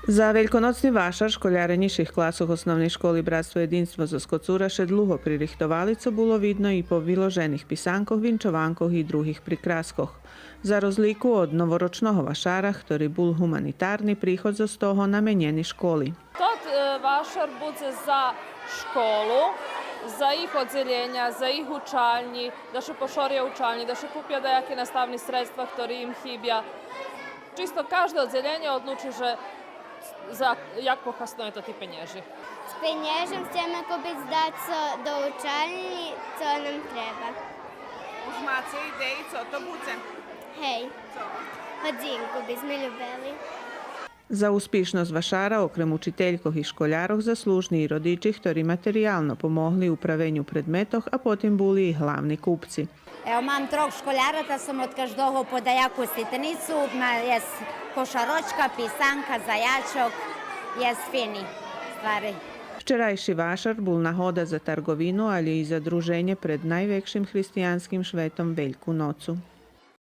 За великоноцний вашар школяри nižších класov osnovnej školy Bratstvo jedinstvo zo Skocura še dlho pririchtovali, co було видно і по виложених писанках, вінчованках і других прикрасках. За розліку од новорочного вашара, ktorý був гуманітарний приход з того наменjeni školi. Tot vašar bude za školu, za ih odzeljenja, za ih učalnji, da še pošorja učalnji, da še kupja dejake nastavni sredstva, ktorý im chybja. Čisto každé odzeljenje odluči, že jak pohasno je to ti penježi. S penježem chceme kupiti zdaco do učalni, co nam treba. Už máte ideji, co to bude? Hej, hodinku bi sme ljubeli. За успішність вашара, окрім учителькох і школярок, заслужні і родичі, ktorí матеріально помогли у правенню предметах, а потім були і главні купці. Evo, mam 3 školjarata, sam od každogo po dajaku sitnicu, je košaročka, pisanka, zajačok, je fini stvari. Вчорайший вашар був нагода за торговину, але і за друženje pred najväčším християнським švetom Veľkú nocu.